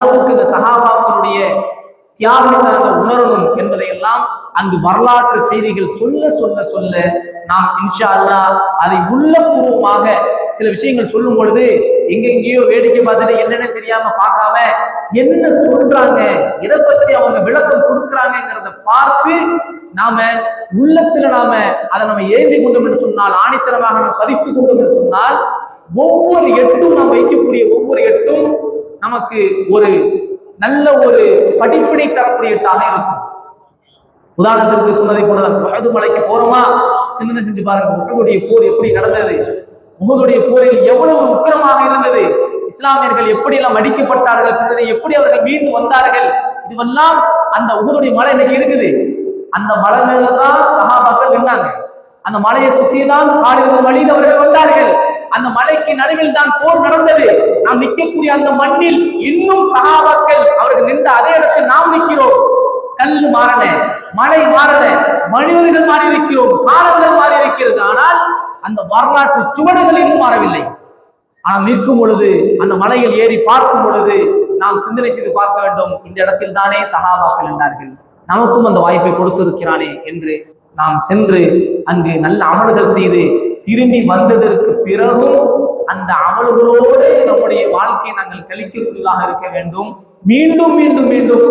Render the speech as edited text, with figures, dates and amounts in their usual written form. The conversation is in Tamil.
அளவுக்கு இந்த சஹாபாக்களுடைய தியாகத்தை நாங்கள் உணரணும் என்பதையெல்லாம் அங்கு வரலாற்று செய்திகள் சொல்ல சொல்ல சொல்ல நாம் இன்ஷா அல்லாஹ் அதை உள்ளபூர்வமாக சில விஷயங்கள் சொல்லும் பொழுது எங்கெங்கேயோ வேடிக்கை பார்த்துட்டு என்னென்ன தெரியாம பார்க்காம என்ன சொல்றாங்க, எதை பத்தி அவங்க விளக்கம் கொடுக்குறாங்கிறத பார்த்து நாம உள்ளத்துல அதை நம்ம ஏந்தி கொண்டோம் என்று சொன்னால், ஆணித்தரமாக நாம் பதித்துக் கொண்டோம் என்று சொன்னால், ஒவ்வொரு எட்டும் நாம் வைக்கக்கூடிய ஒவ்வொரு எட்டும் நமக்கு ஒரு நல்ல ஒரு படிப்பினை தரக்கூடிய எட்டாக இருக்கும். உதாரணத்திற்கு சொன்னதை போலதான், உஹது மலைக்கு போறோமா, சிந்தனை செஞ்சு பாருங்க. உஹதுடைய போர் எப்படி நடந்தது, உஹதுடைய போரில் எவ்வளவு உக்கிரமாக இருந்தது, இஸ்லாமியர்கள் எப்படி எல்லாம் அடிக்கப்பட்டார்கள், எப்படி அவர்கள் மீண்டு வந்தார்கள், இதுவெல்லாம் அந்த உஹதுடைய மலை இன்னைக்கு இருக்குது. அந்த மலை மேலதான் சஹாபாக்கள் நின்றாங்க. அந்த மலையை சுற்றிதான் காலித் பின் வலீத் அவர்கள் வந்தார்கள். அந்த மலைக்கு நடுவில் தான் போர் நடந்தது. நாம் நிற்கக்கூடிய அந்த மண்ணில் இன்னும் சஹாபாக்கள் அவர்கள் நின்ற அதே இடத்தில் நாம் நிற்கிறோம். கல் மாறல, மலை மாறல, மனிதர்கள் மாறி இருக்கிறோம், காலங்கள் மாறி இருக்கிறது. ஆனால் அந்த வரலாற்று சுவடுகள் இன்னும் மாறவில்லை. ஆனால் நிற்கும் பொழுது, அந்த மலையில் ஏறி பார்க்கும் பொழுது நாம் சிந்தனை செய்து பார்க்க வேண்டும், இந்த இடத்தில் தானே சஹாபாக்கள் என்றார்கள், நமக்கும் அந்த வாய்ப்பை கொடுத்திருக்கிறானே என்று நாம் சென்று அங்கு நல்ல அமல்கள் செய்து திரும்பி வந்ததற்கு பிறகும் அந்த அமல்களோடு நம்முடைய வாழ்க்கையை நாங்கள் கழிக்கக்கூடியதாக இருக்க வேண்டும். மீண்டும் மீண்டும் மீண்டும்